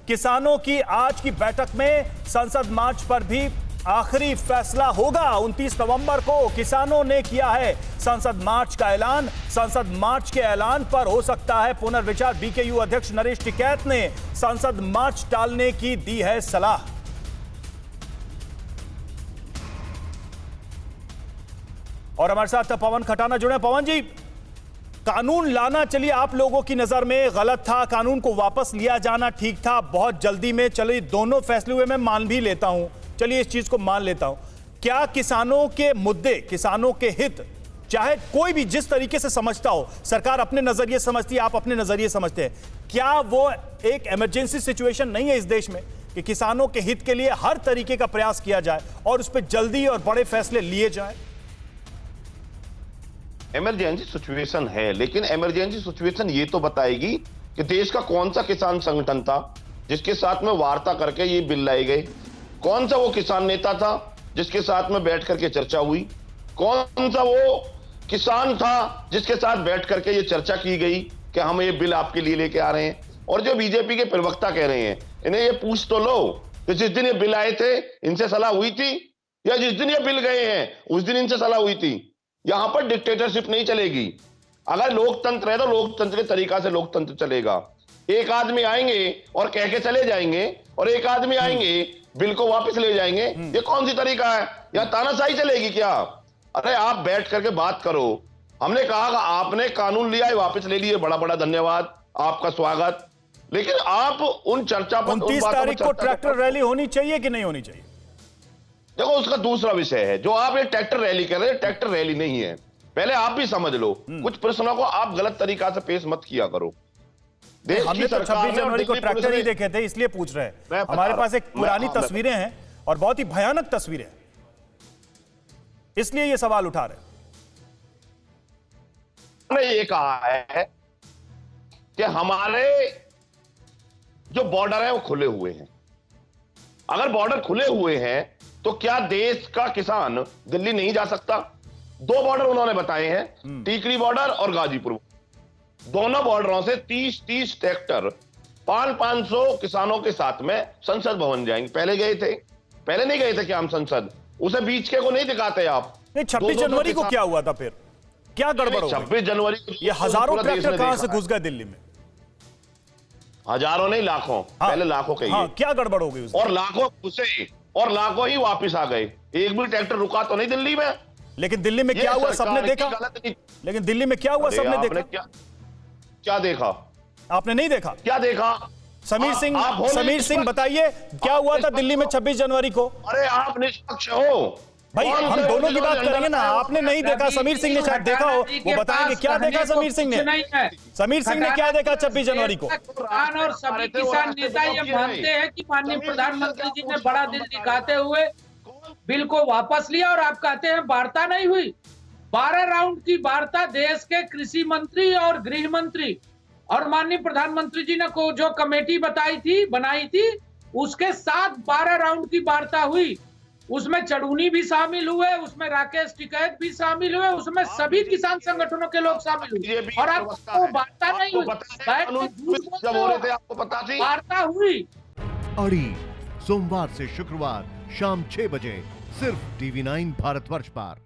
किसानों की आज की बैठक में संसद मार्च पर भी आखिरी फैसला होगा। 29 नवंबर को किसानों ने किया है संसद मार्च का ऐलान। संसद मार्च के ऐलान पर हो सकता है पुनर्विचार। बीकेयू अध्यक्ष नरेश टिकैत ने संसद मार्च टालने की दी है सलाह। और हमारे साथ पवन खटाना जुड़े। पवन जी, कानून लाना चलिए आप लोगों की नजर में गलत था, कानून को वापस लिया जाना ठीक था, बहुत जल्दी में। चलिए दोनों फैसले हुए, मैं मान भी लेता हूं, चलिए इस चीज को मान लेता हूं। क्या किसानों के मुद्दे, किसानों के हित, चाहे कोई भी जिस तरीके से समझता हो, सरकार अपने नजरिए समझती है, आप अपने नजरिए समझते हैं, क्या वो एक इमरजेंसी सिचुएशन नहीं है इस देश में कि किसानों के हित के लिए हर तरीके का प्रयास किया जाए और उस पर जल्दी और बड़े फैसले लिए जाए? इमरजेंसी सिचुएशन है, लेकिन इमरजेंसी सिचुएशन ये तो बताएगी कि देश का कौन सा किसान संगठन था जिसके साथ में वार्ता करके ये बिल लाए गए, कौन सा वो किसान नेता था जिसके साथ में बैठ करके चर्चा हुई, कौन सा वो किसान था जिसके साथ बैठ करके ये चर्चा की गई कि हम ये बिल आपके लिए लेके आ रहे हैं। और जो बीजेपी के प्रवक्ता कह रहे हैं, इन्हें ये पूछ तो लो कि जिस दिन ये बिल आए थे इनसे सलाह हुई थी, या जिस दिन ये बिल गए हैं उस दिन इनसे सलाह हुई थी? यहां पर डिक्टेटरशिप नहीं चलेगी। अगर लोकतंत्र है तो लोकतंत्र के तरीका से लोकतंत्र चलेगा। एक आदमी आएंगे और कह के चले जाएंगे और एक आदमी आएंगे बिल को वापस ले जाएंगे। ये कौन सी तरीका है? या तानाशाही चलेगी क्या? अरे आप बैठ करके बात करो। हमने कहा कि आपने कानून लिया है, वापस ले लिए, बड़ा बड़ा धन्यवाद, आपका स्वागत। लेकिन आप उन चर्चा पर 29 तारीख को ट्रैक्टर रैली होनी चाहिए कि नहीं होनी चाहिए? देखो, उसका दूसरा विषय है। जो आप ये ट्रैक्टर रैली कर रहे हैं, ट्रैक्टर रैली नहीं है। पहले आप भी समझ लो, कुछ प्रश्नों को आप गलत तरीका से पेश मत किया करो। हमने तो 26 जनवरी को ट्रैक्टर ही देखे थे, इसलिए पूछ रहे हैं। हमारे पास एक पुरानी तस्वीरें हैं और बहुत ही भयानक तस्वीरें, इसलिए ये सवाल उठा रहे। हमने ये कहा है कि हमारे जो बॉर्डर है वो खुले हुए हैं। अगर बॉर्डर खुले हुए हैं तो क्या देश का किसान दिल्ली नहीं जा सकता? दो बॉर्डर उन्होंने बताए हैं, टीकरी बॉर्डर और गाजीपुर। दोनों बॉर्डरों से 30-30 ट्रैक्टर 500 किसानों के साथ में संसद भवन जाएंगे। पहले गए थे? पहले नहीं गए थे क्या हम संसद? उसे बीच के को नहीं दिखाते आप? 26 जनवरी को क्या हुआ था फिर? क्या गड़बड़ हो गई? 26 जनवरी को ये हजारों ट्रैक्टर कहां से घुस गए दिल्ली में? हजारों नहीं, लाखों। पहले लाखों कहिए। क्या गड़बड़ हो गई? और लाखों घुसे और लाखों ही वापस आ गए। एक भी ट्रैक्टर रुका तो नहीं दिल्ली में। लेकिन दिल्ली में क्या हुआ सबने देखा? लेकिन दिल्ली में क्या हुआ सबने देखा? क्या देखा? आपने नहीं देखा? क्या देखा? समीर सिंह बताइए क्या हुआ था दिल्ली में 26 जनवरी को? अरे आप निष्पक्ष हो भाई, हम दोनों की बात करेंगे ना। आपने नहीं देखा, समीर सिंह ने शायद देखा हो, वो बताएंगे क्या देखा समीर सिंह ने। समीर सिंह ने क्या देखा 26 जनवरी को? किसान और सभी किसान नेता ये मानते हैं कि माननीय प्रधानमंत्री जी ने बड़ा दिल दिखाते हुए बिल को वापस लिया, और आप कहते हैं वार्ता नहीं हुई। 12 राउंड की वार्ता देश के कृषि मंत्री और गृह मंत्री और माननीय प्रधानमंत्री जी ने को जो कमेटी बनाई थी उसके साथ 12 राउंड की वार्ता हुई। उसमें चढ़ूनी भी शामिल हुए, उसमें राकेश टिकैत भी शामिल हुए, उसमें सभी किसान संगठनों के लोग शामिल हुए, और आपको वार्ता नहीं हुई। आपको पता थी वार्ता हुई। अड़ी सोमवार से शुक्रवार शाम 6 बजे सिर्फ TV9 भारतवर्ष पर।